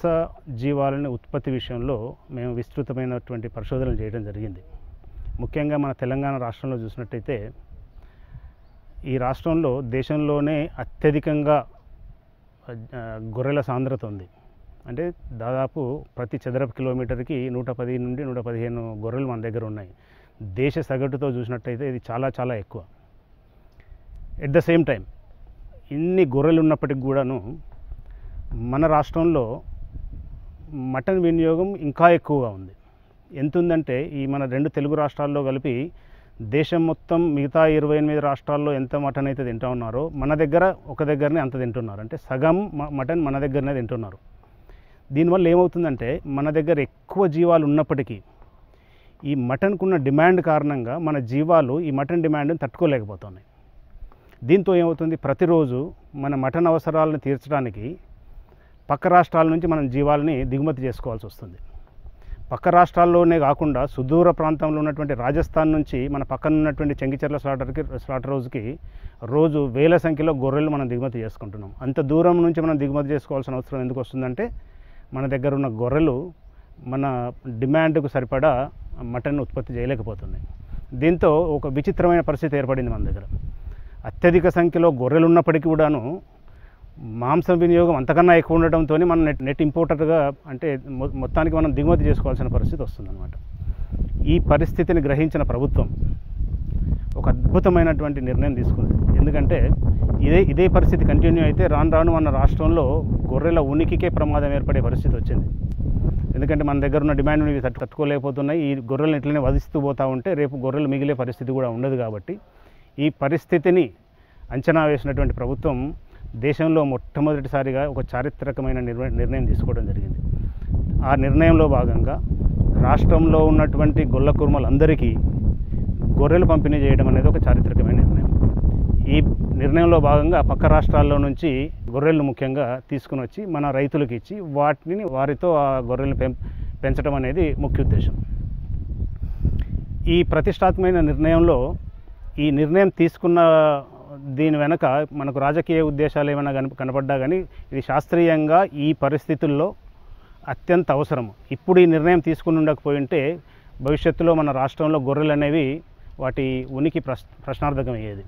వలస జీవాలని ఉత్పత్తి విషయంలో మేము విస్తృతమైనటువంటి పరిశోధనలు చేయడం జరిగింది. ముఖ్యంగా మన తెలంగాణ రాష్ట్రంలో చూసినట్టయితే ఈ రాష్ట్రంలో దేశంలోనే అత్యధికంగా గొర్రెల సాంద్రత ఉంది. అంటే దాదాపు ప్రతి చదరపు కిలోమీటర్కి 110 నుండి 115 గొర్రెలు మన దగ్గర ఉన్నాయి. దేశ సగటుతో చూసినట్టయితే ఇది చాలా చాలా ఎక్కువ. ఎట్ ద సేమ్ టైం ఇన్ని గొర్రెలు ఉన్నప్పటికి కూడాను మన రాష్ట్రంలో మటన్ వినియోగం ఇంకా ఎక్కువగా ఉంది. ఎంత ఉందంటే ఈ మన 2 తెలుగు రాష్ట్రాల్లో కలిపి దేశం మొత్తం మిగతా 28 రాష్ట్రాల్లో ఎంత మటన్ అయితే తింటూ ఉన్నారో మన దగ్గర ఒక దగ్గరనే అంత తింటున్నారు. అంటే సగం మటన్ మన దగ్గరనే తింటున్నారు. దీనివల్ల ఏమవుతుందంటే మన దగ్గర ఎక్కువ జీవాలు ఉన్నప్పటికీ ఈ మటన్కున్న డిమాండ్ కారణంగా మన జీవాలు ఈ మటన్ డిమాండ్ని తట్టుకోలేకపోతున్నాయి. దీంతో ఏమవుతుంది, ప్రతిరోజు మన మటన్ అవసరాలను తీర్చడానికి పక్క రాష్ట్రాల నుంచి మనం జీవాలని దిగుమతి చేసుకోవాల్సి వస్తుంది. పక్క రాష్ట్రాల్లోనే కాకుండా సుదూర ప్రాంతంలో ఉన్నటువంటి రాజస్థాన్ నుంచి మన పక్కన ఉన్నటువంటి చెంగిచెర్ల స్లాటర్ హౌస్కి రోజు వేల సంఖ్యలో గొర్రెలు మనం దిగుమతి చేసుకుంటున్నాం. అంత దూరం నుంచి మనం దిగుమతి చేసుకోవాల్సిన అవసరం ఎందుకు వస్తుందంటే మన దగ్గర ఉన్న గొర్రెలు మన డిమాండ్కు సరిపడా మటన్ ఉత్పత్తి చేయలేకపోతున్నాయి. దీంతో ఒక విచిత్రమైన పరిస్థితి ఏర్పడింది మన దగ్గర. అత్యధిక సంఖ్యలో గొర్రెలు ఉన్నప్పటికీ కూడాను మాంసం వినియోగం అంతకన్నా ఎక్కువ ఉండటంతో మనం నెట్ ఇంపోర్టర్గా అంటే మొత్తానికి మనం దిగుమతి చేసుకోవాల్సిన పరిస్థితి వస్తుందన్నమాట. ఈ పరిస్థితిని గ్రహించిన ప్రభుత్వం ఒక అద్భుతమైనటువంటి నిర్ణయం తీసుకుంది. ఎందుకంటే ఇదే పరిస్థితి కంటిన్యూ అయితే రాను మన రాష్ట్రంలో గొర్రెల ఉనికికే ప్రమాదం ఏర్పడే పరిస్థితి వచ్చింది. ఎందుకంటే మన దగ్గర ఉన్న డిమాండ్ ఇవి తట్టుకోలేకపోతున్నాయి. ఈ గొర్రెలను ఇట్లనే వధిస్తూ పోతూ ఉంటే రేపు గొర్రెలు మిగిలే పరిస్థితి కూడా ఉండదు. కాబట్టి ఈ పరిస్థితిని అంచనా వేసినటువంటి ప్రభుత్వం దేశంలో మొట్టమొదటిసారిగా ఒక చారిత్రకమైన నిర్ణయం తీసుకోవడం జరిగింది. ఆ నిర్ణయంలో భాగంగా రాష్ట్రంలో ఉన్నటువంటి గొల్ల కుర్మలందరికీ గొర్రెలు పంపిణీ చేయడం అనేది ఒక చారిత్రకమైన నిర్ణయం. ఈ నిర్ణయంలో భాగంగా పక్క రాష్ట్రాల్లో నుంచి గొర్రెలను ముఖ్యంగా తీసుకుని వచ్చి మన రైతులకు ఇచ్చి వారితో ఆ గొర్రెలను పెంచడం అనేది ముఖ్య ఉద్దేశం. ఈ ప్రతిష్టాత్మకమైన నిర్ణయంలో ఈ నిర్ణయం తీసుకున్న దీని వెనక మనకు రాజకీయ ఉద్దేశాలు ఏమైనా కనపడ్డా కానీ ఇది శాస్త్రీయంగా ఈ పరిస్థితుల్లో అత్యంత అవసరము. ఇప్పుడు ఈ నిర్ణయం తీసుకుని ఉండకపోయింటే భవిష్యత్తులో మన రాష్ట్రంలో గొర్రెలు అనేవి వాటి ఉనికి ప్రశ్నార్థకమయ్యేది.